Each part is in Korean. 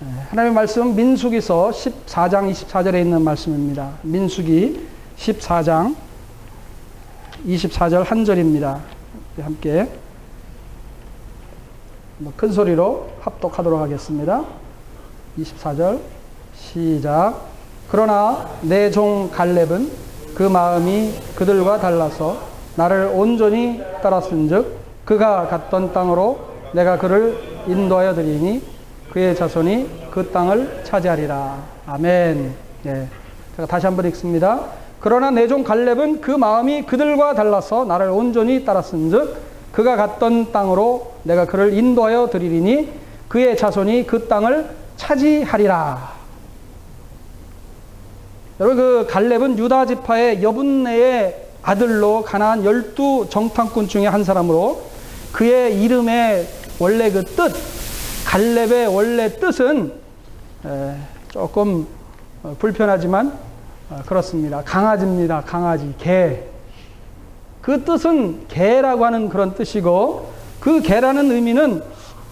하나님의 말씀 민수기서 14장 24절에 있는 말씀입니다. 민수기 14장 24절 한 절입니다. 함께 큰 소리로 합독하도록 하겠습니다. 24절 시작. 그러나 내 종 갈렙은 그 마음이 그들과 달라서 나를 온전히 따랐은즉 그가 갔던 땅으로 내가 그를 인도하여 드리니 그의 자손이 그 땅을 차지하리라. 아멘. 예. 제가 다시 한번 읽습니다. 그러나 내 종 갈렙은 그 마음이 그들과 달라서 나를 온전히 따랐은즉 그가 갔던 땅으로 내가 그를 인도하여 드리리니 그의 자손이 그 땅을 차지하리라. 여러분, 그 갈렙은 유다 지파의 여분네의 아들로 가나안 12 정탐꾼 중에 한 사람으로 그의 이름의 원래 그 뜻, 갈렙의 원래 뜻은 조금 불편하지만 그렇습니다. 강아지입니다. 강아지, 개. 그 뜻은 개라고 하는 그런 뜻이고, 그 개라는 의미는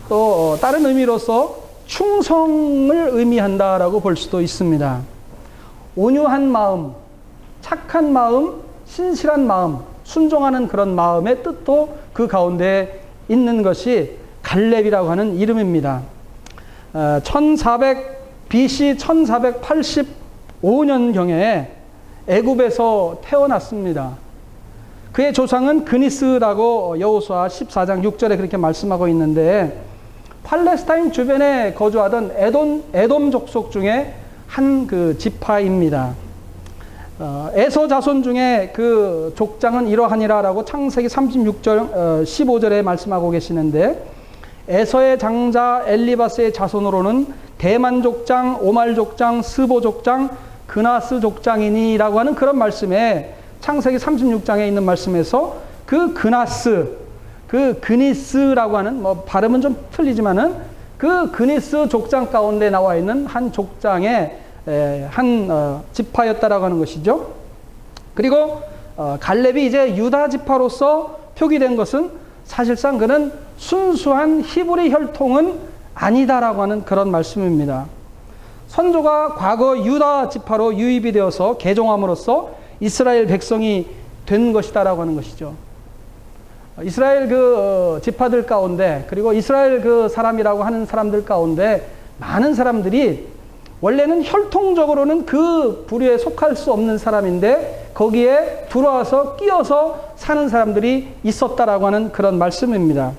또 다른 의미로서 충성을 의미한다라고 볼 수도 있습니다. 온유한 마음, 착한 마음, 신실한 마음, 순종하는 그런 마음의 뜻도 그 가운데 있는 것이 갈렙이라고 하는 이름입니다. BC 1485년경에 애굽에서 태어났습니다. 그의 조상은 그니스라고 여호수아 14장 6절에 그렇게 말씀하고 있는데, 팔레스타인 주변에 거주하던 에돔 족속 중에 한 그 지파입니다. 에서 자손 중에 그 족장은 이러하니라라고 창세기 36절 15절에 말씀하고 계시는데, 에서의 장자 엘리바스의 자손으로는 대만 족장, 오말 족장, 스보 족장, 그나스 족장이니라고 하는 그런 말씀에 창세기 36장에 있는 말씀에서 그 그나스, 그 그니스라고 하는, 뭐 발음은 좀 틀리지만은 그 그니스 족장 가운데 나와 있는 한 족장의 한 지파였다라고 하는 것이죠. 그리고 갈렙이 이제 유다 지파로서 표기된 것은 사실상 그는 순수한 히브리 혈통은 아니다라고 하는 그런 말씀입니다. 선조가 과거 유다 지파로 유입이 되어서 개종함으로써 이스라엘 백성이 된 것이다라고 하는 것이죠. 이스라엘 그 지파들 가운데, 그리고 이스라엘 그 사람이라고 하는 사람들 가운데 많은 사람들이 원래는 혈통적으로는 그 부류에 속할 수 없는 사람인데 거기에 들어와서 끼어서 사는 사람들이 있었다라고 하는 그런 말씀입니다.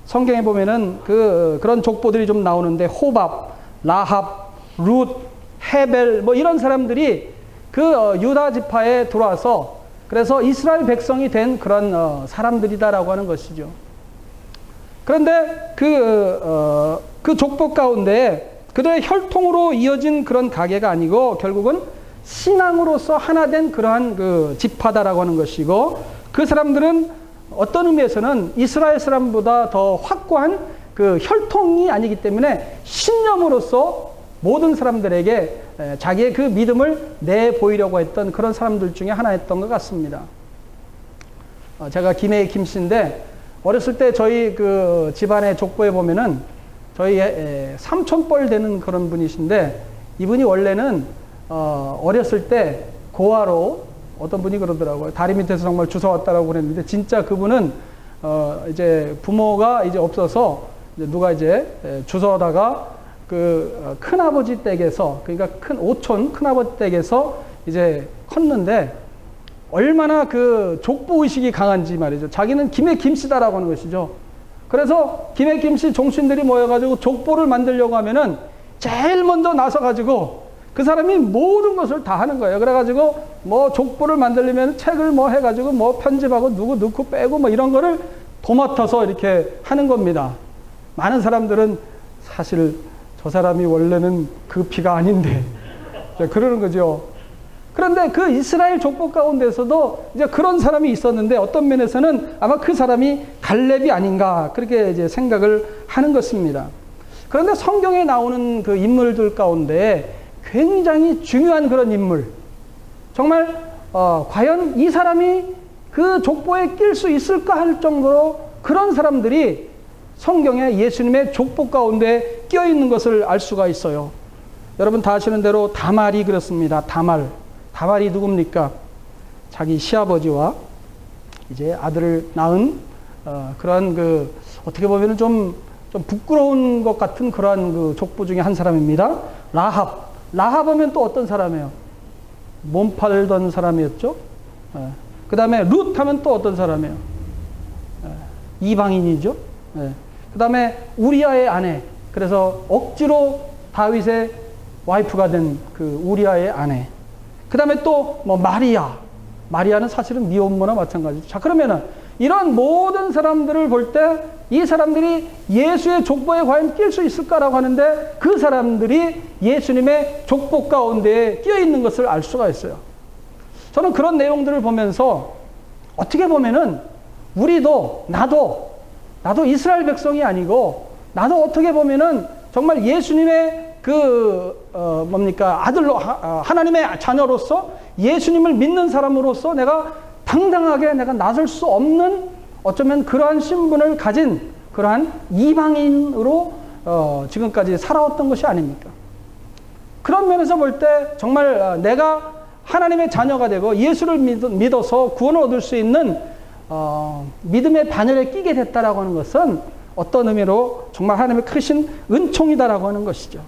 성경에 보면은 그런 족보들이 좀 나오는데, 호밥, 라합, 룻, 헤벨 뭐 이런 사람들이 그 유다 지파에 들어와서 그래서 이스라엘 백성이 된 그런 사람들이다라고 하는 것이죠. 그런데 그 족보 가운데 그들의 혈통으로 이어진 그런 가계가 아니고 결국은 신앙으로서 하나 된 그러한 그 지파다라고 하는 것이고, 그 사람들은 어떤 의미에서는 이스라엘 사람보다 더 확고한 그 혈통이 아니기 때문에 신념으로서 모든 사람들에게 자기의 그 믿음을 내보이려고 했던 그런 사람들 중에 하나였던 것 같습니다. 제가 김해의 김씨인데, 어렸을 때 저희 그 집안의 족보에 보면은 저희 삼촌뻘 되는 그런 분이신데, 이분이 원래는 어렸을 때 고아로, 어떤 분이 그러더라고요. 다리 밑에서 정말 주워왔다라고 그랬는데, 진짜 그분은 이제 부모가 이제 없어서 이제 누가 이제 주워다가 그 큰아버지 댁에서, 그러니까 큰아버지 댁에서 이제 컸는데, 얼마나 그 족보 의식이 강한지 말이죠. 자기는 김해 김씨다라고 하는 것이죠. 그래서 김해 김씨 종신들이 모여가지고 족보를 만들려고 하면은 제일 먼저 나서가지고 그 사람이 모든 것을 다 하는 거예요. 그래가지고 뭐 족보를 만들려면 책을 뭐 해가지고 뭐 편집하고 누구 넣고 빼고 뭐 이런 거를 도맡아서 이렇게 하는 겁니다. 많은 사람들은 사실 저 사람이 원래는 그 피가 아닌데 그러는 거죠. 그런데 그 이스라엘 족보 가운데서도 이제 그런 사람이 있었는데, 어떤 면에서는 아마 그 사람이 갈렙이 아닌가 그렇게 이제 생각을 하는 것입니다. 그런데 성경에 나오는 그 인물들 가운데 굉장히 중요한 그런 인물, 정말 과연 이 사람이 그 족보에 낄 수 있을까 할 정도로 그런 사람들이 성경에 예수님의 족보 가운데 끼어 있는 것을 알 수가 있어요. 여러분 다 아시는 대로 다말이 그렇습니다. 다말이 누굽니까? 자기 시아버지와 이제 아들을 낳은 그러한 그 어떻게 보면은 좀 부끄러운 것 같은 그러한 그 족보 중에 한 사람입니다. 라합 하면 또 어떤 사람이에요? 몸 팔던 사람이었죠. 그 다음에 룻 하면 또 어떤 사람이에요? 이방인이죠. 그 다음에 우리아의 아내. 그래서 억지로 다윗의 와이프가 된 그 우리아의 아내. 그 다음에 또 뭐 마리아는 사실은 미혼모나 마찬가지죠. 자, 그러면은 이런 모든 사람들을 볼 때 이 사람들이 예수의 족보에 과연 낄 수 있을까라고 하는데 그 사람들이 예수님의 족보 가운데 끼어 있는 것을 알 수가 있어요. 저는 그런 내용들을 보면서 어떻게 보면은 나도 이스라엘 백성이 아니고 나도 어떻게 보면은 정말 예수님의 아들로, 하나님의 자녀로서 예수님을 믿는 사람으로서 내가 당당하게 내가 나설 수 없는 어쩌면 그러한 신분을 가진 그러한 이방인으로 지금까지 살아왔던 것이 아닙니까? 그런 면에서 볼 때 정말 내가 하나님의 자녀가 되고 예수를 믿어서 구원을 얻을 수 있는 믿음의 반열에 끼게 됐다라고 하는 것은 어떤 의미로 정말 하나님의 크신 은총이다라고 하는 것이죠.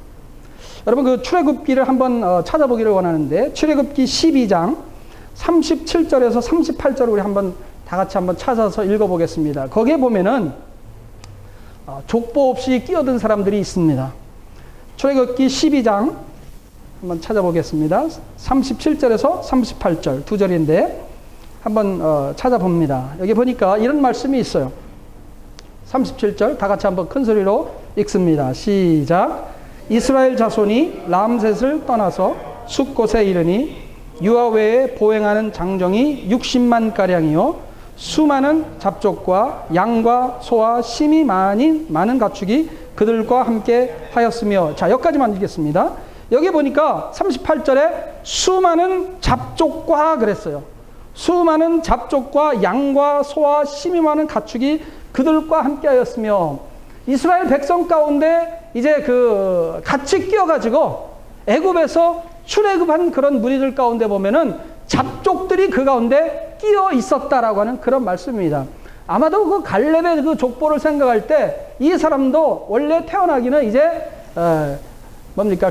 여러분 그 출애굽기를 한번 찾아보기를 원하는데 출애굽기 12장 37절에서 38절을 우리 다 같이 한번 찾아서 읽어보겠습니다. 거기에 보면은 족보 없이 끼어든 사람들이 있습니다. 출애굽기 12장 한번 찾아보겠습니다. 37절에서 38절 두 절인데 한번 찾아봅니다. 여기 보니까 이런 말씀이 있어요. 37절 다 같이 한번 큰 소리로 읽습니다. 시작. 이스라엘 자손이 람셋을 떠나서 숫곳에 이르니 유아 외에 보행하는 장정이 60만 가량이요 수많은 잡족과 양과 소와 심이 많은 가축이 그들과 함께 하였으며. 자, 여기까지만 읽겠습니다. 여기 보니까 38절에 수많은 잡족과 그랬어요. 수많은 잡족과 양과 소와 심이 많은 가축이 그들과 함께 하였으며. 이스라엘 백성 가운데 이제 같이 끼어가지고 애굽에서 출애굽한 그런 무리들 가운데 보면은 잡족들이 그 가운데 끼어 있었다라고 하는 그런 말씀입니다. 아마도 그 갈렙의 그 족보를 생각할 때 이 사람도 원래 태어나기는 이제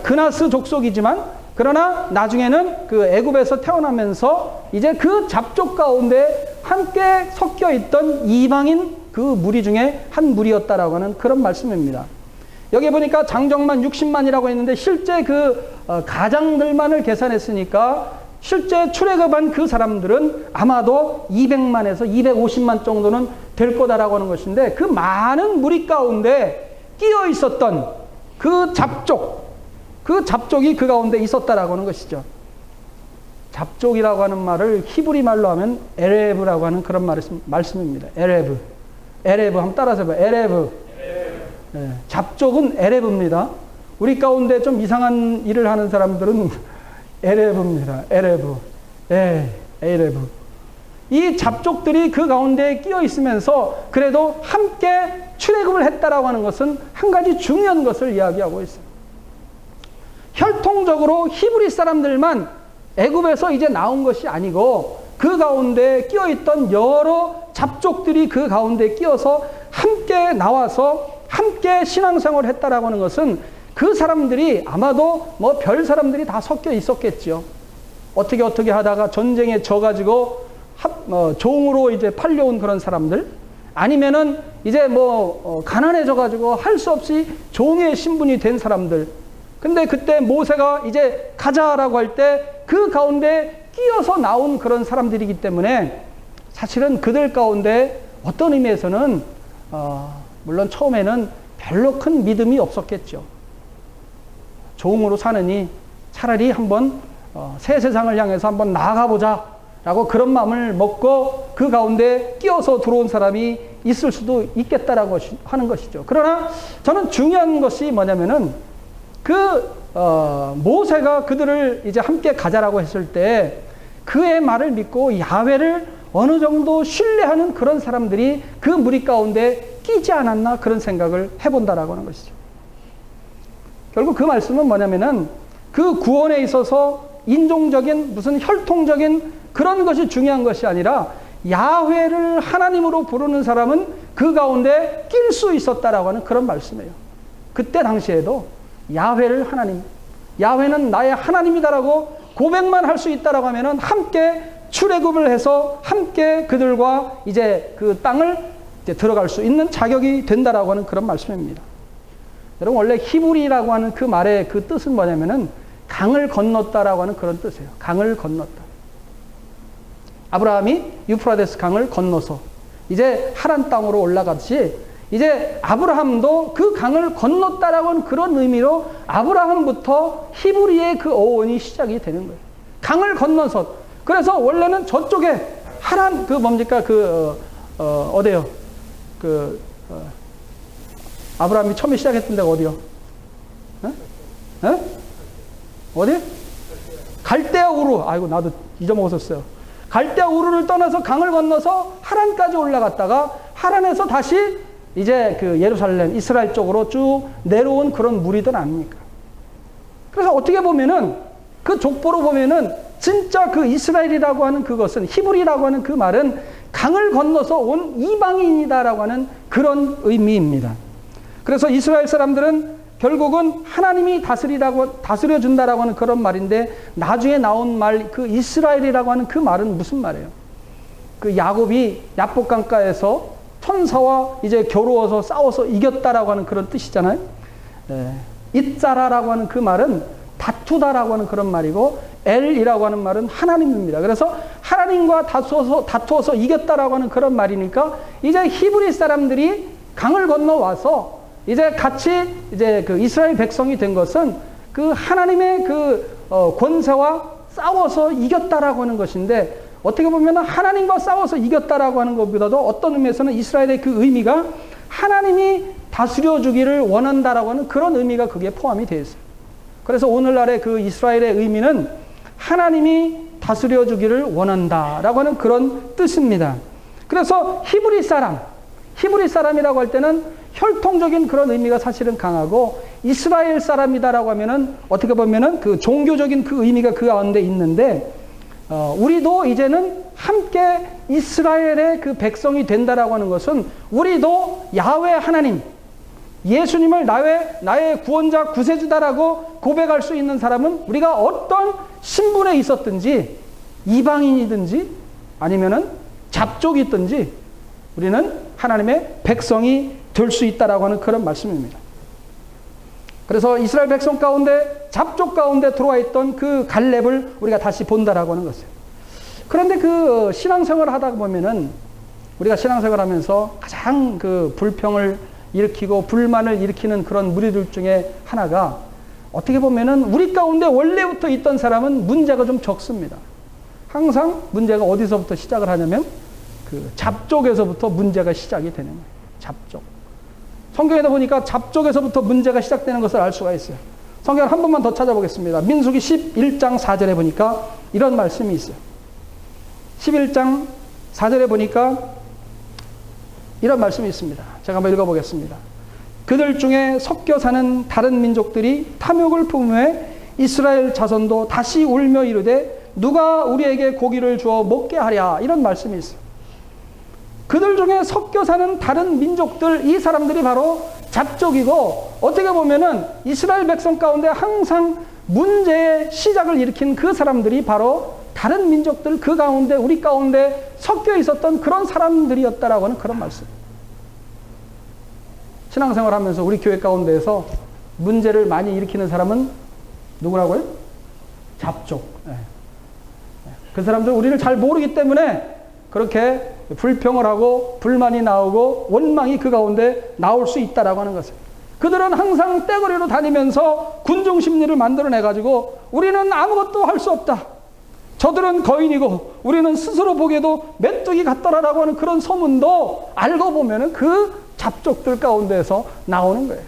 그나스 족속이지만 그러나 나중에는 그 애굽에서 태어나면서 이제 그 잡족 가운데 함께 섞여 있던 이방인 그 무리 중에 한 무리였다라고 하는 그런 말씀입니다. 여기 보니까 장정만 60만이라고 했는데 실제 가장들만을 계산했으니까 실제 출애굽한 그 사람들은 아마도 200만에서 250만 정도는 될 거다라고 하는 것인데 그 많은 무리 가운데 끼어 있었던 그 잡족이 그 가운데 있었다라고 하는 것이죠. 잡족이라고 하는 말을 히브리 말로 하면 에레브라고 하는 그런 말씀입니다. 에레브 한번 따라서 해봐요. 에레브. 네, 잡족은 에레브입니다. 우리 가운데 좀 이상한 일을 하는 사람들은 에레브입니다. 에레브. 에레브. 이 잡족들이 그 가운데 끼어 있으면서 그래도 함께 출애굽을 했다라고 하는 것은 한 가지 중요한 것을 이야기하고 있어요. 혈통적으로 히브리 사람들만 애굽에서 이제 나온 것이 아니고 그 가운데 끼어 있던 여러 잡족들이 그 가운데 끼어서 함께 나와서 함께 신앙생활을 했다라고 하는 것은 그 사람들이 아마도 뭐 별 사람들이 다 섞여 있었겠죠. 어떻게 하다가 전쟁에 져가지고 종으로 이제 팔려온 그런 사람들, 아니면은 이제 가난해져가지고 할 수 없이 종의 신분이 된 사람들. 근데 그때 모세가 이제 가자라고 할 때 그 가운데 끼어서 나온 그런 사람들이기 때문에 사실은 그들 가운데 어떤 의미에서는 물론 처음에는 별로 큰 믿음이 없었겠죠. 종으로 사느니 차라리 한번 새 세상을 향해서 한번 나아가보자 라고 그런 마음을 먹고 그 가운데 끼어서 들어온 사람이 있을 수도 있겠다라고 하는 것이죠. 그러나 저는 중요한 것이 뭐냐면은 모세가 그들을 이제 함께 가자라고 했을 때 그의 말을 믿고 야훼를 어느 정도 신뢰하는 그런 사람들이 그 무리 가운데 끼지 않았나 그런 생각을 해본다라고 하는 것이죠. 결국 그 말씀은 뭐냐면은 그 구원에 있어서 인종적인 무슨 혈통적인 그런 것이 중요한 것이 아니라 야훼를 하나님으로 부르는 사람은 그 가운데 낄 수 있었다라고 하는 그런 말씀이에요. 그때 당시에도 야훼를 하나님, 야훼는 나의 하나님이다라고 고백만 할 수 있다라고 하면은 함께 출애굽을 해서 함께 그들과 이제 그 땅을 이제 들어갈 수 있는 자격이 된다라고 하는 그런 말씀입니다. 여러분, 원래 히브리라고 하는 그 말의 그 뜻은 뭐냐면은 강을 건넜다라고 하는 그런 뜻이에요. 강을 건넜다. 아브라함이 유프라데스 강을 건너서 이제 하란 땅으로 올라갔지, 이제 아브라함도 그 강을 건넜다라고 하는 그런 의미로 아브라함부터 히브리의 그 어원이 시작이 되는 거예요. 강을 건너서. 그래서 원래는 저쪽에 하란 그 뭡니까 어디요? 아브라함이 처음에 시작했던 데가 어디요? 어디? 갈대아 우르. 아이고, 나도 잊어먹었었어요. 갈대아 우르를 떠나서 강을 건너서 하란까지 올라갔다가 하란에서 다시 이제 그 예루살렘, 이스라엘 쪽으로 쭉 내려온 그런 무리들 아닙니까? 그래서 어떻게 보면은 그 족보로 보면은 진짜 그 이스라엘이라고 하는 그것은, 히브리라고 하는 그 말은 강을 건너서 온 이방인이다라고 하는 그런 의미입니다. 그래서 이스라엘 사람들은 결국은 하나님이 다스려준다라고 하는 그런 말인데, 나중에 나온 말, 그 이스라엘이라고 하는 그 말은 무슨 말이에요? 그 야곱이 야복강가에서 천사와 이제 겨루어서 싸워서 이겼다라고 하는 그런 뜻이잖아요. itza라라고 하는 그 말은 다투다라고 하는 그런 말이고, 엘이라고 하는 말은 하나님입니다. 그래서 하나님과 다투어서 이겼다라고 하는 그런 말이니까, 이제 히브리 사람들이 강을 건너와서 이제 같이 이제 그 이스라엘 백성이 된 것은 그 하나님의 그 권세와 싸워서 이겼다라고 하는 것인데, 어떻게 보면 하나님과 싸워서 이겼다라고 하는 것보다도 어떤 의미에서는 이스라엘의 그 의미가 하나님이 다스려 주기를 원한다라고 하는 그런 의미가 거기에 포함이 되어 있어요. 그래서 오늘날의 그 이스라엘의 의미는 하나님이 다스려 주기를 원한다라고 하는 그런 뜻입니다. 그래서 히브리 사람이라고 할 때는 혈통적인 그런 의미가 사실은 강하고, 이스라엘 사람이다라고 하면은 어떻게 보면은 그 종교적인 그 의미가 그 가운데 있는데, 우리도 이제는 함께 이스라엘의 그 백성이 된다라고 하는 것은, 우리도 야훼 하나님, 예수님을 나의 구원자, 구세주다라고 고백할 수 있는 사람은 우리가 어떤 신분에 있었든지, 이방인이든지 아니면은 잡족이 있든지 우리는 하나님의 백성이 될 수 있다라고 하는 그런 말씀입니다. 그래서 이스라엘 백성 가운데, 잡족 가운데 들어와 있던 그 갈렙을 우리가 다시 본다라고 하는 것이에요. 그런데 그 신앙생활을 하다 보면은, 우리가 신앙생활 하면서 가장 그 불평을 일으키고 불만을 일으키는 그런 무리들 중에 하나가, 어떻게 보면은 우리 가운데 원래부터 있던 사람은 문제가 좀 적습니다. 항상 문제가 어디서부터 시작을 하냐면 그 잡족에서부터 문제가 시작이 되는 거예요. 잡족. 성경에다 보니까 잡족에서부터 문제가 시작되는 것을 알 수가 있어요. 성경을 한 번만 더 찾아보겠습니다. 민수기 11장 4절에 보니까 이런 말씀이 있어요. 11장 4절에 보니까 이런 말씀이 있습니다. 제가 한번 읽어보겠습니다. 그들 중에 섞여 사는 다른 민족들이 탐욕을 품음에 이스라엘 자손도 다시 울며 이르되 누가 우리에게 고기를 주어 먹게 하랴, 이런 말씀이 있어요. 그들 중에 섞여 사는 다른 민족들, 이 사람들이 바로 잡족이고, 어떻게 보면은 이스라엘 백성 가운데 항상 문제의 시작을 일으킨 그 사람들이 바로 다른 민족들, 그 가운데 우리 가운데 섞여 있었던 그런 사람들이었다라고 하는 그런 말씀. 신앙생활 하면서 우리 교회 가운데에서 문제를 많이 일으키는 사람은 누구라고요? 잡족. 그 사람들 우리를 잘 모르기 때문에 그렇게 불평을 하고 불만이 나오고 원망이 그 가운데 나올 수 있다라고 하는 것을. 그들은 항상 떼거리로 다니면서 군중 심리를 만들어내가지고 우리는 아무것도 할 수 없다, 저들은 거인이고 우리는 스스로 보기에도 메뚜기 같더라라고 하는 그런 소문도 알고 보면은 그 잡족들 가운데에서 나오는 거예요.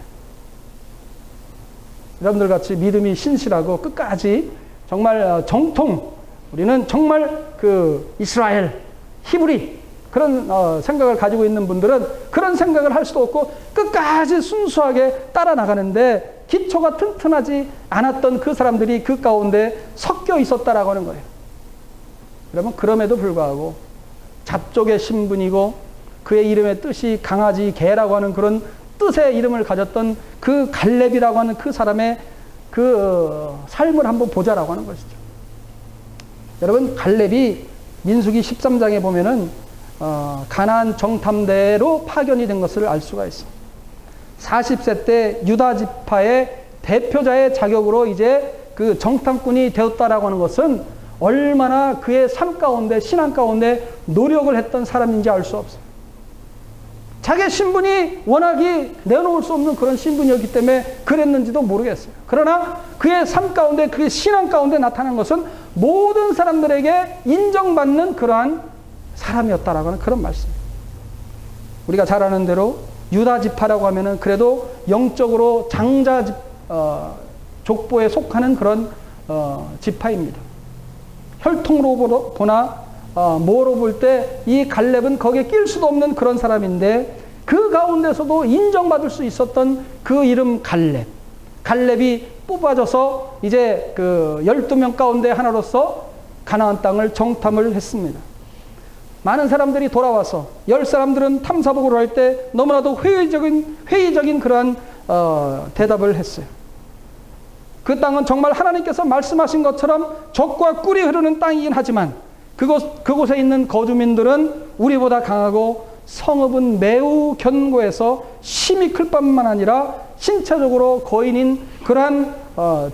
여러분들 같이 믿음이 신실하고 끝까지 정말 정통, 우리는 정말 그 이스라엘, 히브리 그런 생각을 가지고 있는 분들은 그런 생각을 할 수도 없고 끝까지 순수하게 따라 나가는데, 기초가 튼튼하지 않았던 그 사람들이 그 가운데 섞여 있었다라고 하는 거예요. 그러면 그럼에도 불구하고 잡족의 신분이고 그의 이름의 뜻이 강아지, 개라고 하는 그런 뜻의 이름을 가졌던 그 갈렙이라고 하는 그 사람의 그 삶을 한번 보자라고 하는 것이죠. 여러분, 갈렙이 민수기 13장에 보면은 가나안 정탐대로 파견이 된 것을 알 수가 있습니다. 40세 때 유다 지파의 대표자의 자격으로 이제 그 정탐꾼이 되었다라고 하는 것은 얼마나 그의 삶 가운데, 신앙 가운데 노력을 했던 사람인지 알 수 없어요. 자기 신분이 워낙이 내놓을 수 없는 그런 신분이었기 때문에 그랬는지도 모르겠어요. 그러나 그의 삶 가운데, 그의 신앙 가운데 나타난 것은 모든 사람들에게 인정받는 그러한 사람이었다라고 하는 그런 말씀입니다. 우리가 잘 아는 대로 유다 지파라고 하면은 그래도 영적으로 장자 족보에 속하는 그런 지파입니다. 혈통으로 보나 뭐로 볼 때 이 갈렙은 거기에 낄 수도 없는 그런 사람인데 그 가운데서도 인정받을 수 있었던 그 이름 갈렙. 갈렙이 뽑아져서 이제 그 12명 가운데 하나로서 가나안 땅을 정탐을 했습니다. 많은 사람들이 돌아와서 10사람들은 탐사복을 할 때 너무나도 회의적인 그러한 대답을 했어요. 그 땅은 정말 하나님께서 말씀하신 것처럼 젖과 꿀이 흐르는 땅이긴 하지만 그곳에 있는 거주민들은 우리보다 강하고 성읍은 매우 견고해서 힘이 클 뿐만 아니라 신체적으로 거인인 그러한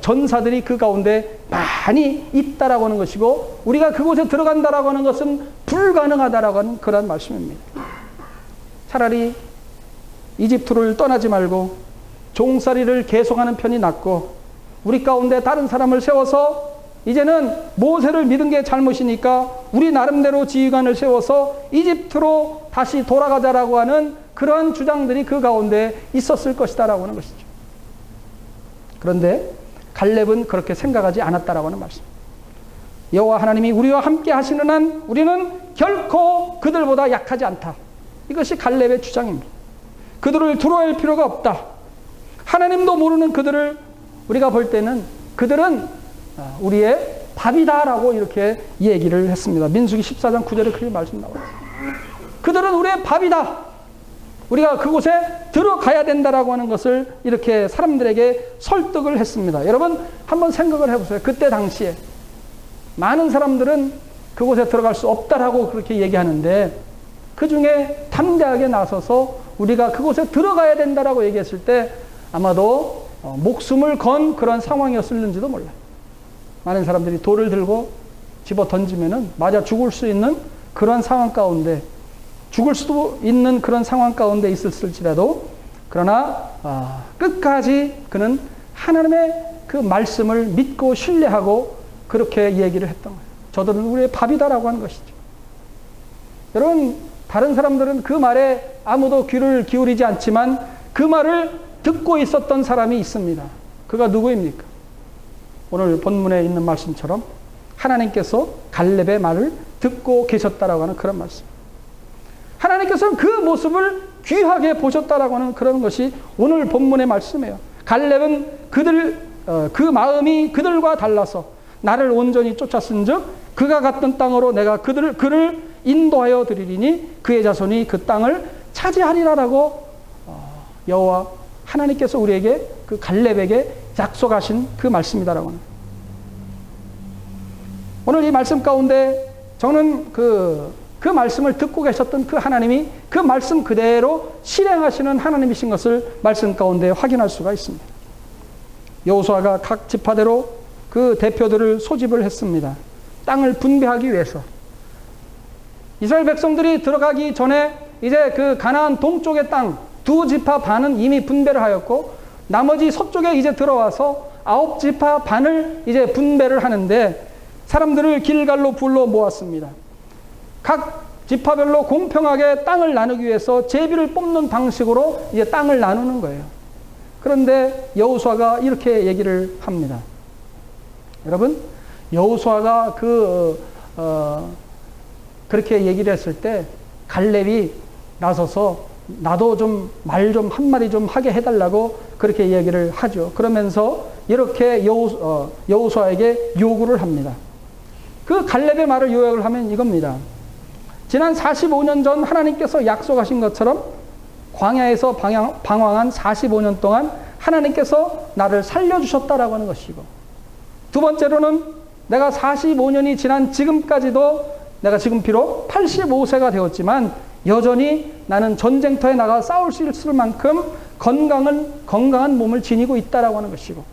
전사들이 그 가운데 많이 있다라고 하는 것이고 우리가 그곳에 들어간다라고 하는 것은 불가능하다라고 하는 그런 말씀입니다. 차라리 이집트를 떠나지 말고 종살이를 계속하는 편이 낫고 우리 가운데 다른 사람을 세워서 이제는 모세를 믿은 게 잘못이니까 우리 나름대로 지휘관을 세워서 이집트로 다시 돌아가자라고 하는 그런 주장들이 그 가운데 있었을 것이다라고 하는 것이죠. 그런데 갈렙은 그렇게 생각하지 않았다라고 하는 말씀. 여호와 하나님이 우리와 함께 하시는 한 우리는 결코 그들보다 약하지 않다. 이것이 갈렙의 주장입니다. 그들을 두려워할 필요가 없다. 하나님도 모르는 그들을 우리가 볼 때는 그들은 우리의 밥이다라고 이렇게 얘기를 했습니다. 민수기 14장 9절에 그렇게 말씀 나와요. 그들은 우리의 밥이다. 우리가 그곳에 들어가야 된다라고 하는 것을 이렇게 사람들에게 설득을 했습니다. 여러분 한번 생각을 해보세요. 그때 당시에 많은 사람들은 그곳에 들어갈 수 없다라고 그렇게 얘기하는데 그 중에 담대하게 나서서 우리가 그곳에 들어가야 된다라고 얘기했을 때 아마도 목숨을 건 그런 상황이었을는지도 몰라요. 많은 사람들이 돌을 들고 집어 던지면은 맞아 죽을 수 있는 그런 상황 가운데 죽을 수도 있는 그런 상황 가운데 있었을지라도 그러나 끝까지 그는 하나님의 그 말씀을 믿고 신뢰하고 그렇게 얘기를 했던 거예요. 저들은 우리의 밥이다라고 하는 것이죠. 여러분 다른 사람들은 그 말에 아무도 귀를 기울이지 않지만 그 말을 듣고 있었던 사람이 있습니다. 그가 누구입니까? 오늘 본문에 있는 말씀처럼 하나님께서 갈렙의 말을 듣고 계셨다라고 하는 그런 말씀. 하나님께서는 그 모습을 귀하게 보셨다라고 하는 그런 것이 오늘 본문의 말씀이에요. 갈렙은 그 마음이 그들과 달라서 나를 온전히 쫓았은즉 그가 갔던 땅으로 내가 그를 인도하여 드리리니 그의 자손이 그 땅을 차지하리라라고 여호와 하나님께서 우리에게 그 갈렙에게 약속하신 그 말씀이다라고 하는. 오늘 이 말씀 가운데 저는 그 말씀을 듣고 계셨던 그 하나님이 그 말씀 그대로 실행하시는 하나님이신 것을 말씀 가운데 확인할 수가 있습니다. 여호수아가 각 지파대로 그 대표들을 소집을 했습니다. 땅을 분배하기 위해서. 이스라엘 백성들이 들어가기 전에 이제 그 가나안 동쪽의 땅 두 지파 반은 이미 분배를 하였고 나머지 서쪽에 이제 들어와서 9지파 반을 이제 분배를 하는데 사람들을 길갈로 불러 모았습니다. 각 지파별로 공평하게 땅을 나누기 위해서 제비를 뽑는 방식으로 이제 땅을 나누는 거예요. 그런데 여호수아가 이렇게 얘기를 합니다. 여러분, 여호수아가 그렇게 얘기를 했을 때 갈렙이 나서서 나도 좀 말 좀 한마디 좀 하게 해달라고 그렇게 이야기를 하죠. 그러면서 이렇게 여호수아에게 요구를 합니다. 그 갈렙의 말을 요약을 하면 이겁니다. 지난 45년 전 하나님께서 약속하신 것처럼 광야에서 방황한 45년 동안 하나님께서 나를 살려주셨다라고 하는 것이고, 두 번째로는 내가 45년이 지난 지금까지도 내가 지금 비록 85세가 되었지만 여전히 나는 전쟁터에 나가 싸울 수 있을 만큼 건강한 몸을 지니고 있다라고 하는 것이고,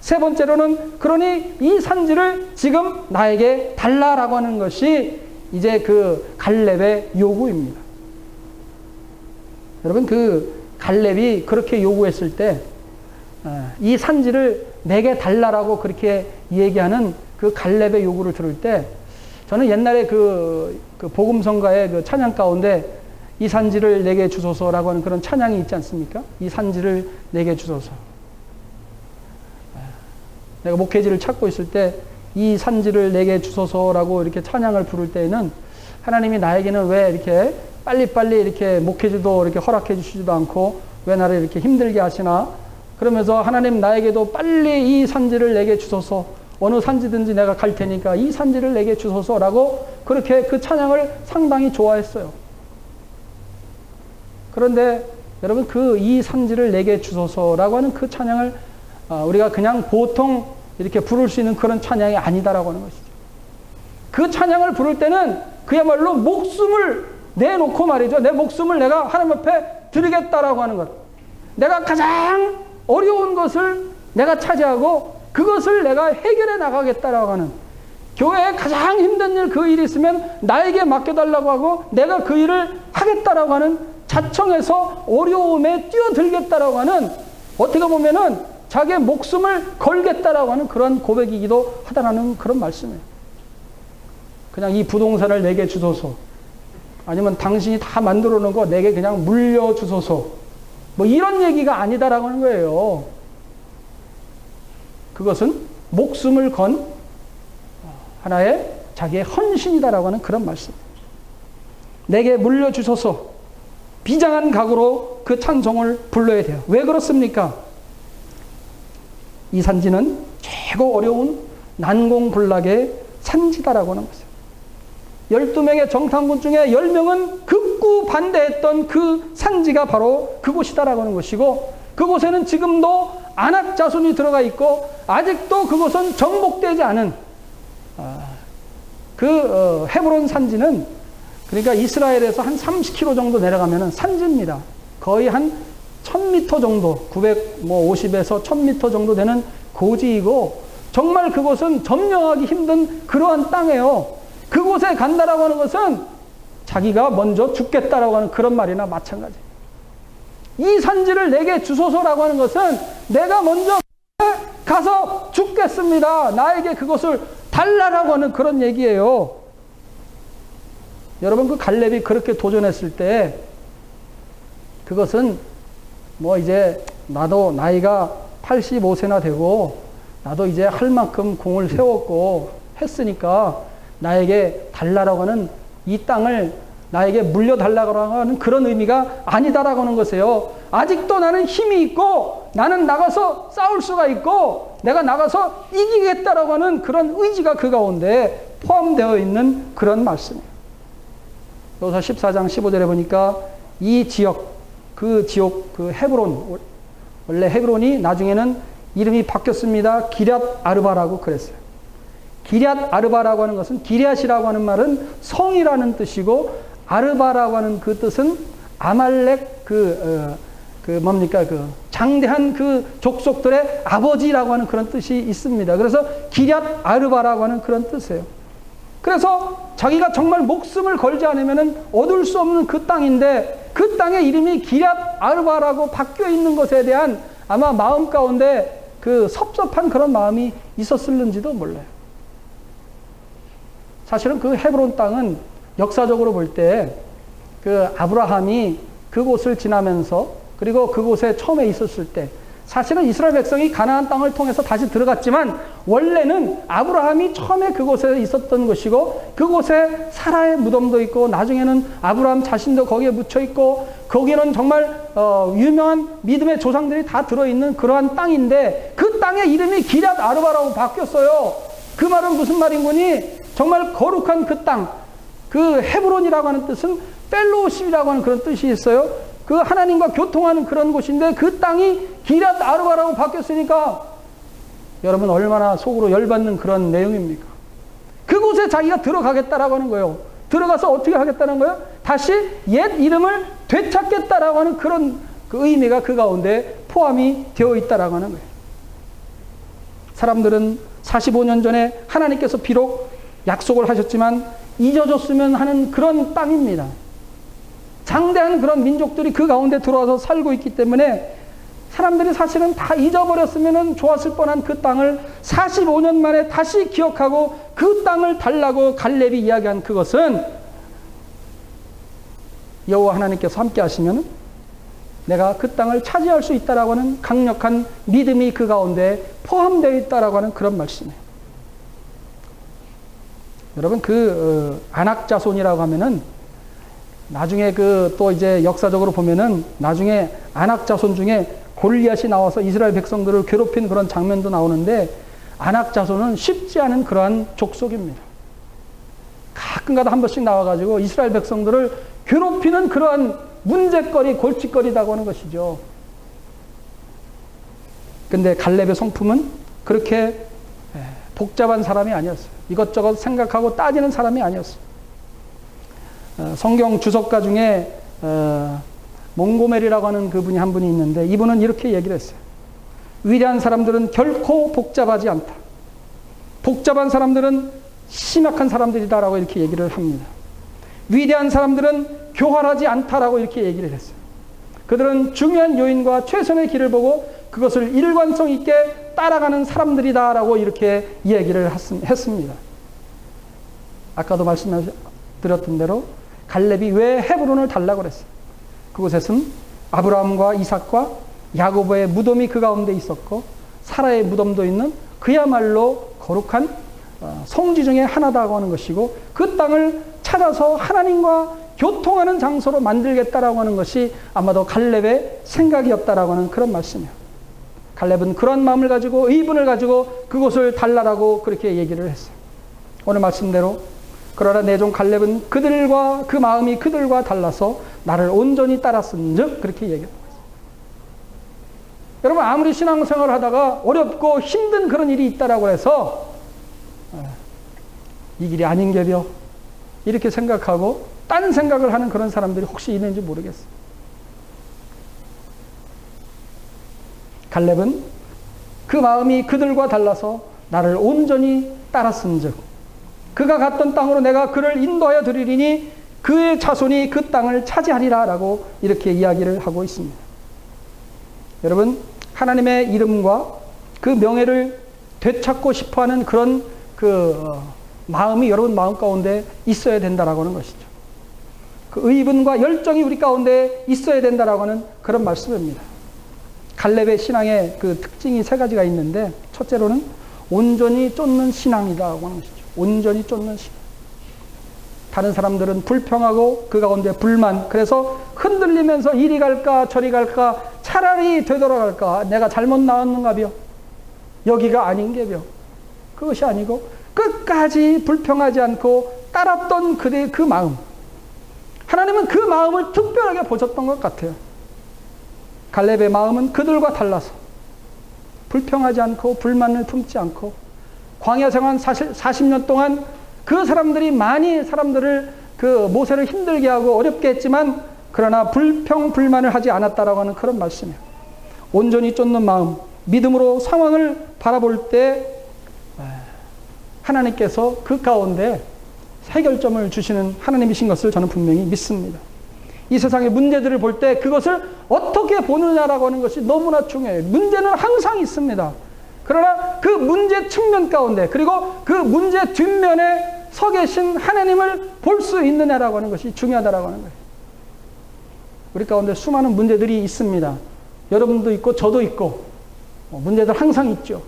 세 번째로는 그러니 이 산지를 지금 나에게 달라라고 하는 것이 이제 그 갈렙의 요구입니다. 여러분, 그 갈렙이 그렇게 요구했을 때 이 산지를 내게 달라라고 그렇게 얘기하는 그 갈렙의 요구를 들을 때 저는 옛날에 그 복음성가의 그 찬양 가운데 이 산지를 내게 주소서라고 하는 그런 찬양이 있지 않습니까? 이 산지를 내게 주소서. 내가 목회지를 찾고 있을 때 이 산지를 내게 주소서라고 이렇게 찬양을 부를 때에는 하나님이 나에게는 왜 이렇게 빨리빨리 이렇게 목회지도 이렇게 허락해 주시지도 않고 왜 나를 이렇게 힘들게 하시나? 그러면서 하나님 나에게도 빨리 이 산지를 내게 주소서. 어느 산지든지 내가 갈 테니까 이 산지를 내게 주소서라고 그렇게 그 찬양을 상당히 좋아했어요. 그런데 여러분, 그 이 산지를 내게 주소서라고 하는 그 찬양을 우리가 그냥 보통 이렇게 부를 수 있는 그런 찬양이 아니다라고 하는 것이죠. 그 찬양을 부를 때는 그야말로 목숨을 내놓고 말이죠. 내 목숨을 내가 하나님 앞에 드리겠다라고 하는 것. 내가 가장 어려운 것을 내가 차지하고 그것을 내가 해결해 나가겠다라고 하는, 교회에 가장 힘든 일, 그 일이 있으면 나에게 맡겨달라고 하고 내가 그 일을 하겠다라고 하는, 자청해서 어려움에 뛰어들겠다라고 하는, 어떻게 보면은 자기의 목숨을 걸겠다라고 하는 그런 고백이기도 하다라는 그런 말씀이에요. 그냥 이 부동산을 내게 주소서, 아니면 당신이 다 만들어 놓은 거 내게 그냥 물려주소서, 뭐 이런 얘기가 아니다라고 하는 거예요. 그것은 목숨을 건 하나의 자기의 헌신이다라고 하는 그런 말씀. 내게 물려주소서, 비장한 각오로 그 찬송을 불러야 돼요. 왜 그렇습니까? 이 산지는 최고 어려운 난공불락의 산지다라고 하는 것이에요. 12명의 정탐꾼 중에 10명은 극구 반대했던 그 산지가 바로 그곳이다라고 하는 것이고, 그곳에는 지금도 아낙 자손이 들어가 있고 아직도 그곳은 정복되지 않은 헤브론 산지는, 그러니까 이스라엘에서 한 30km 정도 내려가면 산지입니다. 거의 한 1000m 정도, 950에서 1000m 정도 되는 고지이고, 정말 그곳은 점령하기 힘든 그러한 땅이에요. 그곳에 간다라고 하는 것은 자기가 먼저 죽겠다라고 하는 그런 말이나 마찬가지. 이 산지를 내게 주소서라고 하는 것은 내가 먼저 가서 죽겠습니다. 나에게 그것을 달라라고 하는 그런 얘기예요. 여러분, 그 갈렙이 그렇게 도전했을 때 그것은 뭐 이제 나도 나이가 85세나 되고 나도 이제 할 만큼 공을 세웠고 했으니까 나에게 달라라고 하는, 이 땅을 나에게 물려달라고 하는 그런 의미가 아니다라고 하는 것이에요. 아직도 나는 힘이 있고 나는 나가서 싸울 수가 있고 내가 나가서 이기겠다라고 하는 그런 의지가 그 가운데 포함되어 있는 그런 말씀이에요. 여기서 14장 15절에 보니까 이 지역, 그 헤브론, 원래 헤브론이 나중에는 이름이 바뀌었습니다. 기럇 아르바라고 그랬어요. 기럇 아르바라고 하는 것은, 기럇이라고 하는 말은 성이라는 뜻이고, 아르바라고 하는 그 뜻은 아말렉 장대한 그 족속들의 아버지라고 하는 그런 뜻이 있습니다. 그래서 기럇 아르바라고 하는 그런 뜻이에요. 그래서 자기가 정말 목숨을 걸지 않으면 얻을 수 없는 그 땅인데, 그 땅의 이름이 기럇 아르바라고 바뀌어 있는 것에 대한 아마 마음 가운데 그 섭섭한 그런 마음이 있었을는지도 몰라요. 사실은 그 헤브론 땅은 역사적으로 볼 때 그 아브라함이 그곳을 지나면서, 그리고 그곳에 처음에 있었을 때 사실은 이스라엘 백성이 가나안 땅을 통해서 다시 들어갔지만 원래는 아브라함이 처음에 그곳에 있었던 것이고 그곳에 사라의 무덤도 있고 나중에는 아브라함 자신도 거기에 묻혀 있고 거기는 정말 유명한 믿음의 조상들이 다 들어있는 그러한 땅인데 그 땅의 이름이 기럇 아르바라고 바뀌었어요. 그 말은 무슨 말인 거니? 정말 거룩한 그 땅, 그 헤브론이라고 하는 뜻은 펠로십이라고 하는 그런 뜻이 있어요. 그 하나님과 교통하는 그런 곳인데 그 땅이 기럇 아르바라고 바뀌었으니까 여러분 얼마나 속으로 열받는 그런 내용입니까? 그곳에 자기가 들어가겠다라고 하는 거예요. 들어가서 어떻게 하겠다는 거예요? 다시 옛 이름을 되찾겠다라고 하는 그런 그 의미가 그 가운데 포함이 되어 있다라고 하는 거예요. 사람들은 45년 전에 하나님께서 비록 약속을 하셨지만 잊어졌으면 하는 그런 땅입니다. 장대한 그런 민족들이 그 가운데 들어와서 살고 있기 때문에 사람들이 사실은 다 잊어버렸으면 좋았을 뻔한 그 땅을 45년 만에 다시 기억하고 그 땅을 달라고 갈렙이 이야기한 그것은 여호와 하나님께서 함께 하시면 내가 그 땅을 차지할 수 있다라고 하는 강력한 믿음이 그 가운데 포함되어 있다라고 하는 그런 말씀이에요. 여러분 아낙 자손이라고 하면은 나중에 또 이제 역사적으로 보면은 나중에 아낙 자손 중에 골리앗이 나와서 이스라엘 백성들을 괴롭힌 그런 장면도 나오는데 아낙 자손은 쉽지 않은 그러한 족속입니다. 가끔가다 한 번씩 나와가지고 이스라엘 백성들을 괴롭히는 그러한 문제거리, 골칫거리다고 하는 것이죠. 근데 갈렙의 성품은 그렇게 복잡한 사람이 아니었어요. 이것저것 생각하고 따지는 사람이 아니었어요. 성경 주석가 중에 몽고메리라고 하는 그분이 한 분이 있는데 이분은 이렇게 얘기를 했어요. 위대한 사람들은 결코 복잡하지 않다. 복잡한 사람들은 심약한 사람들이다라고 이렇게 얘기를 합니다. 위대한 사람들은 교활하지 않다라고 이렇게 얘기를 했어요. 그들은 중요한 요인과 최선의 길을 보고 그것을 일관성 있게 따라가는 사람들이다라고 이렇게 얘기를 했습니다. 아까도 말씀드렸던 대로 갈렙이 왜 헤브론을 달라고 그랬어요? 그곳에서는 아브라함과 이삭과 야고보의 무덤이 그 가운데 있었고 사라의 무덤도 있는 그야말로 거룩한 성지 중에 하나다고 하는 것이고 그 땅을 찾아서 하나님과 교통하는 장소로 만들겠다라고 하는 것이 아마도 갈렙의 생각이었다라고 하는 그런 말씀이에요. 갈렙은 그런 마음을 가지고 의분을 가지고 그곳을 달라라고 그렇게 얘기를 했어요. 오늘 말씀대로 그러나 내 종 갈렙은 그들과 그 마음이 그들과 달라서 나를 온전히 따랐은즉 그렇게 얘기합니다. 여러분 아무리 신앙생활을 하다가 어렵고 힘든 그런 일이 있다라고 해서 이 길이 아닌 게벼 이렇게 생각하고 딴 생각을 하는 그런 사람들이 혹시 있는지 모르겠어요. 갈렙은 그 마음이 그들과 달라서 나를 온전히 따랐은즉 그가 갔던 땅으로 내가 그를 인도하여 드리리니 그의 자손이 그 땅을 차지하리라 라고 이렇게 이야기를 하고 있습니다. 여러분 하나님의 이름과 그 명예를 되찾고 싶어하는 그런 마음이 여러분 마음 가운데 있어야 된다라고 하는 것이죠. 그 의분과 열정이 우리 가운데 있어야 된다라고 하는 그런 말씀입니다. 갈렙의 신앙의 그 특징이 3가지가 있는데 첫째로는 온전히 쫓는 신앙이라고 하는 것이죠. 온전히 쫓는 신앙. 다른 사람들은 불평하고 그 가운데 불만, 그래서 흔들리면서 이리 갈까 저리 갈까 차라리 되돌아갈까 내가 잘못 나왔는가벼 여기가 아닌게벼 그것이 아니고 끝까지 불평하지 않고 따랐던 그들의 그 마음, 하나님은 그 마음을 특별하게 보셨던 것 같아요. 갈렙의 마음은 그들과 달라서 불평하지 않고 불만을 품지 않고 광야 생활 40년 동안 그 사람들이 많이 사람들을 그 모세를 힘들게 하고 어렵게 했지만 그러나 불평 불만을 하지 않았다라고 하는 그런 말씀이에요. 온전히 쫓는 마음, 믿음으로 상황을 바라볼 때 하나님께서 그 가운데 해결점을 주시는 하나님이신 것을 저는 분명히 믿습니다. 이 세상의 문제들을 볼 때 그것을 어떻게 보느냐라고 하는 것이 너무나 중요해요. 문제는 항상 있습니다. 그러나 그 문제 측면 가운데 그리고 그 문제 뒷면에 서 계신 하나님을 볼 수 있느냐라고 하는 것이 중요하다라고 하는 거예요. 우리 가운데 수많은 문제들이 있습니다. 여러분도 있고 저도 있고 문제들 항상 있죠.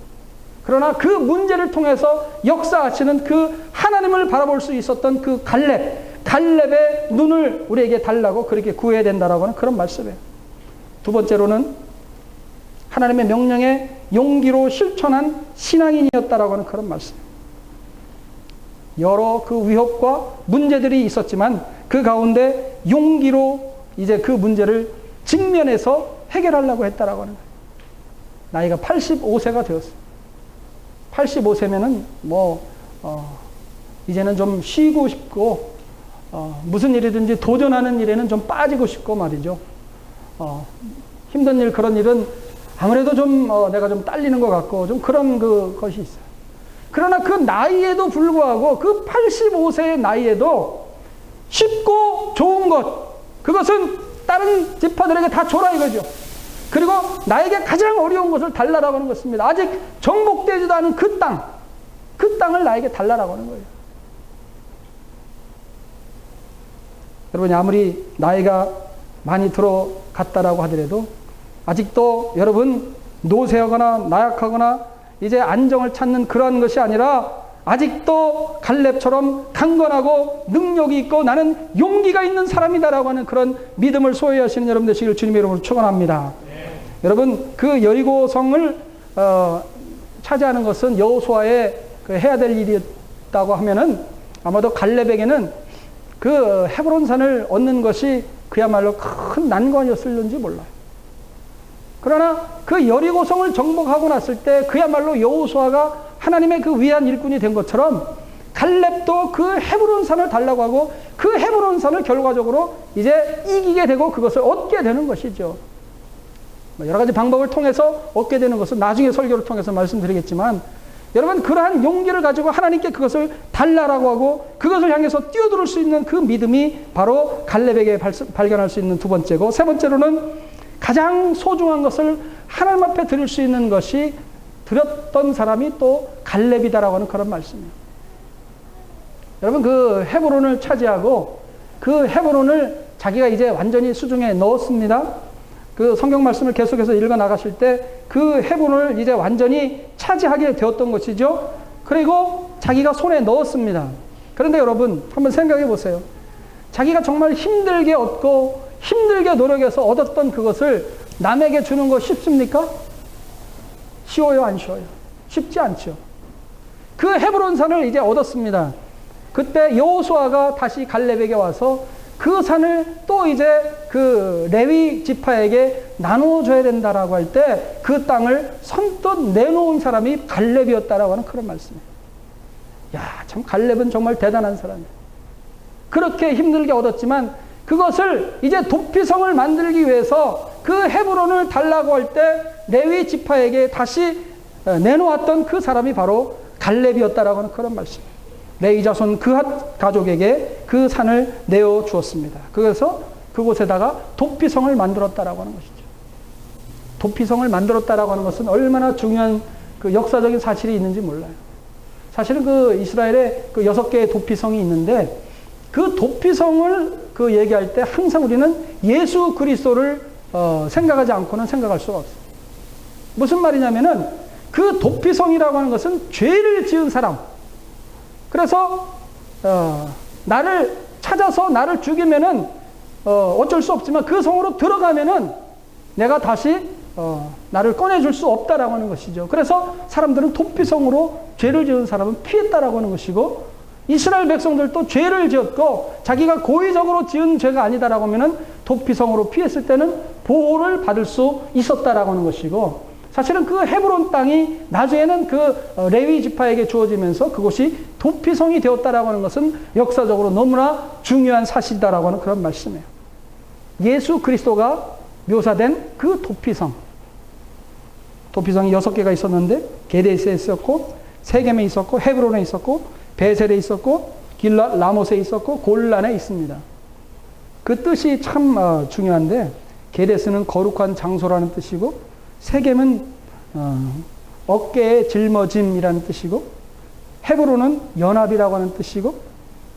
그러나 그 문제를 통해서 역사하시는 그 하나님을 바라볼 수 있었던 그 갈렙의 눈을 우리에게 달라고 그렇게 구해야 된다라고 하는 그런 말씀이에요. 두 번째로는 하나님의 명령에 용기로 실천한 신앙인이었다라고 하는 그런 말씀이에요. 여러 그 위협과 문제들이 있었지만 그 가운데 용기로 이제 그 문제를 직면해서 해결하려고 했다라고 하는 거예요. 나이가 85세가 되었어요. 85세면은 이제는 좀 쉬고 싶고 무슨 일이든지 도전하는 일에는 좀 빠지고 싶고 말이죠. 힘든 일, 그런 일은 아무래도 좀 내가 좀 딸리는 것 같고 좀 그런 것이 있어요. 그러나 그 나이에도 불구하고 그 85세의 나이에도 쉽고 좋은 것, 그것은 다른 지파들에게 다 줘라 이거죠. 그리고 나에게 가장 어려운 것을 달라라고 하는 것입니다. 아직 정복되지도 않은 그 땅을 나에게 달라라고 하는 거예요. 여러분이 아무리 나이가 많이 들어갔다라고 하더라도 아직도 여러분 노쇠하거나 나약하거나 이제 안정을 찾는 그러한 것이 아니라 아직도 갈렙처럼 강건하고 능력이 있고 나는 용기가 있는 사람이다라고 하는 그런 믿음을 소유하시는 여러분 되시기를 주님의 이름으로 축원합니다. 여러분 그 여리고성을 차지하는 것은 여호수아의 해야 될 일이었다고 하면은 아마도 갈렙에게는 그 헤브론산을 얻는 것이 그야말로 큰 난관이었을는지 몰라요. 그러나 그 여리고성을 정복하고 났을 때 그야말로 여호수아가 하나님의 그 위한 일꾼이 된 것처럼 갈렙도 그 헤브론산을 달라고 하고 그 헤브론산을 결과적으로 이제 이기게 되고 그것을 얻게 되는 것이죠. 여러 가지 방법을 통해서 얻게 되는 것은 나중에 설교를 통해서 말씀드리겠지만 여러분 그러한 용기를 가지고 하나님께 그것을 달라라고 하고 그것을 향해서 뛰어들 수 있는 그 믿음이 바로 갈렙에게 발견할 수 있는 두 번째고, 세 번째로는 가장 소중한 것을 하나님 앞에 드릴 수 있는 것이 드렸던 사람이 또 갈렙이다라고 하는 그런 말씀이에요. 여러분 그 헤브론을 차지하고 그 헤브론을 자기가 이제 완전히 수중에 넣었습니다. 그 성경 말씀을 계속해서 읽어 나가실 때 그 헤브론을 이제 완전히 차지하게 되었던 것이죠. 그리고 자기가 손에 넣었습니다. 그런데 여러분 한번 생각해 보세요. 자기가 정말 힘들게 얻고 힘들게 노력해서 얻었던 그것을 남에게 주는 거 쉽습니까? 쉬워요, 안 쉬워요? 쉽지 않죠. 그 헤브론산을 이제 얻었습니다. 그때 여호수아가 다시 갈렙에게 와서 그 산을 또 이제 그 레위 지파에게 나눠줘야 된다라고 할 때 그 땅을 선뜻 내놓은 사람이 갈렙이었다라고 하는 그런 말씀이에요. 야, 참 갈렙은 정말 대단한 사람이에요. 그렇게 힘들게 얻었지만 그것을 이제 도피성을 만들기 위해서 그 헤브론을 달라고 할 때 레위 지파에게 다시 내놓았던 그 사람이 바로 갈렙이었다라고 하는 그런 말씀이에요. 레위 자손 그핫 가족에게 그 산을 내어 주었습니다. 그래서 그곳에다가 도피성을 만들었다라고 하는 것이죠. 도피성을 만들었다라고 하는 것은 얼마나 중요한 그 역사적인 사실이 있는지 몰라요. 사실은 그 이스라엘에 그 6개의 도피성이 있는데 그 도피성을 그 얘기할 때 항상 우리는 예수 그리스도를 생각하지 않고는 생각할 수가 없어요. 무슨 말이냐면은 그 도피성이라고 하는 것은 죄를 지은 사람, 그래서 나를 찾아서 나를 죽이면은 어쩔 수 없지만 그 성으로 들어가면은 내가 다시 나를 꺼내줄 수 없다라고 하는 것이죠. 그래서 사람들은 도피성으로 죄를 지은 사람은 피했다라고 하는 것이고, 이스라엘 백성들도 죄를 지었고 자기가 고의적으로 지은 죄가 아니다라고 하면은 도피성으로 피했을 때는 보호를 받을 수 있었다라고 하는 것이고, 사실은 그 헤브론 땅이 나중에는 그 레위 지파에게 주어지면서 그곳이 도피성이 되었다라고 하는 것은 역사적으로 너무나 중요한 사실이다라고 하는 그런 말씀이에요. 예수 그리스도가 묘사된 그 도피성이 6개가 있었는데 게데스에 있었고 세겜에 있었고 헤브론에 있었고 베셀에 있었고 길랏 라못에 있었고 골란에 있습니다. 그 뜻이 참 중요한데, 게데스는 거룩한 장소라는 뜻이고 세겜은 어깨의 짊어짐이라는 뜻이고, 헤브론은 연합이라고 하는 뜻이고,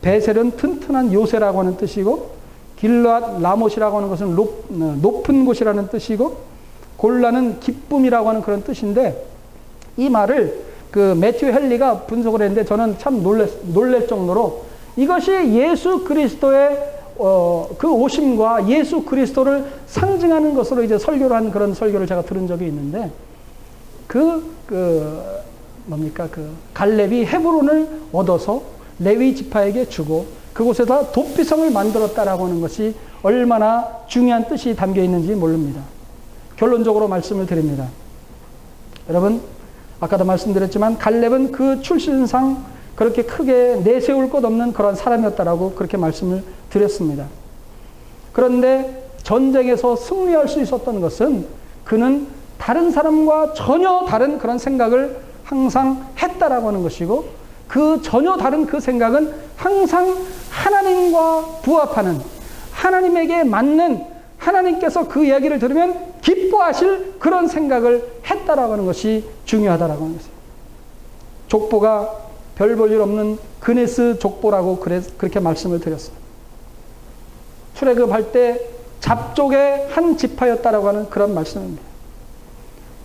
베셀은 튼튼한 요새라고 하는 뜻이고, 길랏 라못이라고 하는 것은 높은 곳이라는 뜻이고, 곤란은 기쁨이라고 하는 그런 뜻인데, 이 말을 그 매튜 헨리가 분석을 했는데 저는 참 놀랄 정도로 이것이 예수 그리스도의 그 오심과 예수 그리스도를 상징하는 것으로 이제 설교를 한 그런 설교를 제가 들은 적이 있는데, 갈렙이 헤브론을 얻어서 레위 지파에게 주고 그곳에다 도피성을 만들었다라고 하는 것이 얼마나 중요한 뜻이 담겨 있는지 모릅니다. 결론적으로 말씀을 드립니다. 여러분, 아까도 말씀드렸지만 갈렙은 그 출신상 그렇게 크게 내세울 것 없는 그런 사람이었다라고 그렇게 말씀을 드렸습니다. 그런데 전쟁에서 승리할 수 있었던 것은 그는 다른 사람과 전혀 다른 그런 생각을 항상 했다라고 하는 것이고, 그 전혀 다른 그 생각은 항상 하나님과 부합하는, 하나님에게 맞는, 하나님께서 그 이야기를 들으면 기뻐하실 그런 생각을 했다라고 하는 것이 중요하다라고 하는 것입니다. 족보가 별 볼 일 없는 그네스 족보라고 그렇게 말씀을 드렸습니다. 출애굽할 때 잡족의 한 지파였다라고 하는 그런 말씀입니다.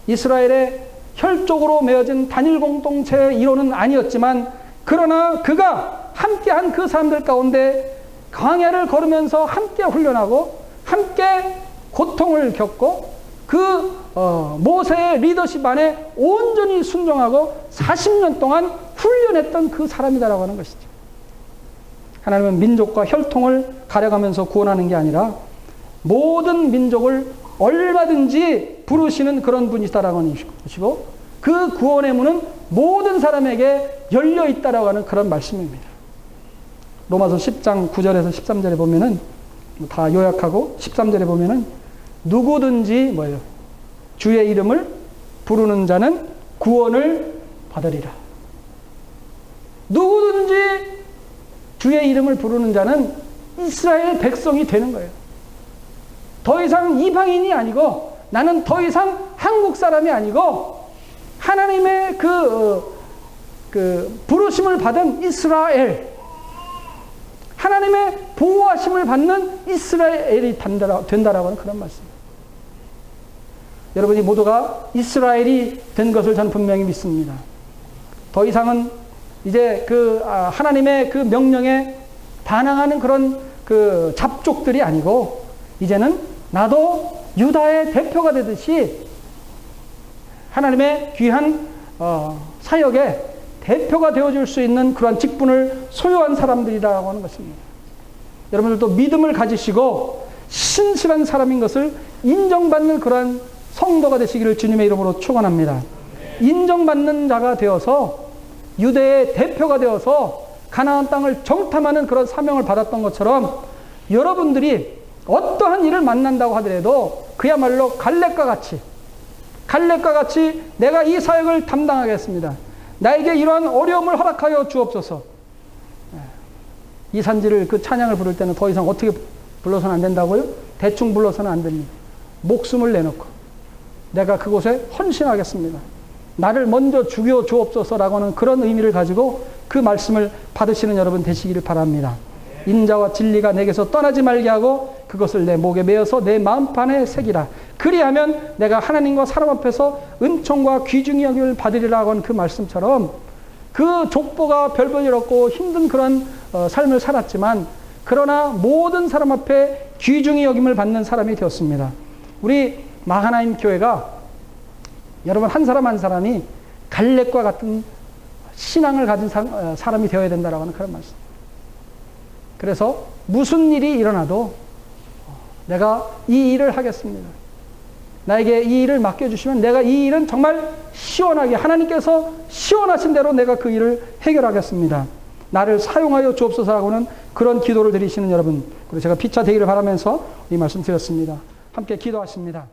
이스라엘의 혈족으로 맺어진 단일 공동체의 일원은 아니었지만, 그러나 그가 함께한 그 사람들 가운데 광야를 걸으면서 함께 훈련하고 함께 고통을 겪고 그 모세의 리더십 안에 온전히 순종하고 40년 동안 훈련했던 그 사람이다라고 하는 것이죠. 하나님은 민족과 혈통을 가려가면서 구원하는 게 아니라 모든 민족을 얼마든지 부르시는 그런 분이시다라고 하는 것이고, 그 구원의 문은 모든 사람에게 열려 있다라고 하는 그런 말씀입니다. 로마서 10장 9절에서 13절에 보면은 다 요약하고 13절에 보면은 누구든지 주의 이름을 부르는 자는 구원을 받으리라. 누구든지 주의 이름을 부르는 자는 이스라엘 백성이 되는 거예요. 더 이상 이방인이 아니고, 나는 더 이상 한국 사람이 아니고 하나님의 그 부르심을 받은 이스라엘, 하나님의 보호하심을 받는 이스라엘이 된다라고 하는 그런 말씀입니다. 여러분이 모두가 이스라엘이 된 것을 저는 분명히 믿습니다. 더 이상은 이제 하나님의 그 명령에 반항하는 그런 그 잡족들이 아니고, 이제는 나도 유다의 대표가 되듯이 하나님의 귀한 사역의 대표가 되어줄 수 있는 그러한 직분을 소유한 사람들이라고 하는 것입니다. 여러분들도 믿음을 가지시고 신실한 사람인 것을 인정받는 그러한 성도가 되시기를 주님의 이름으로 축원합니다. 인정받는 자가 되어서 유대의 대표가 되어서 가나안 땅을 정탐하는 그런 사명을 받았던 것처럼, 여러분들이 어떠한 일을 만난다고 하더라도 그야말로 갈렙과 같이 내가 이 사역을 담당하겠습니다. 나에게 이러한 어려움을 허락하여 주옵소서. 이 산지를 그 찬양을 부를 때는 더 이상 어떻게 불러서는 안 된다고요? 대충 불러서는 안 됩니다. 목숨을 내놓고 내가 그곳에 헌신하겠습니다. 나를 먼저 죽여 주옵소서라고 하는 그런 의미를 가지고 그 말씀을 받으시는 여러분 되시기를 바랍니다. 인자와 진리가 내게서 떠나지 말게 하고 그것을 내 목에 메어서 내 마음판에 새기라. 그리하면 내가 하나님과 사람 앞에서 은총과 귀중히 여김을 받으리라고 하는 그 말씀처럼, 그 족보가 별 볼 일 없고 힘든 그런 삶을 살았지만, 그러나 모든 사람 앞에 귀중히 여김을 받는 사람이 되었습니다. 우리 마하나임 교회가 여러분 한 사람 한 사람이 갈렙과 같은 신앙을 가진 사람이 되어야 된다라고 하는 그런 말씀. 그래서 무슨 일이 일어나도 내가 이 일을 하겠습니다. 나에게 이 일을 맡겨주시면 내가 이 일은 정말 시원하게, 하나님께서 시원하신 대로 내가 그 일을 해결하겠습니다. 나를 사용하여 주옵소서라고는 그런 기도를 드리시는 여러분, 그리고 제가 피차 되기를 바라면서 이 말씀 드렸습니다. 함께 기도하십니다.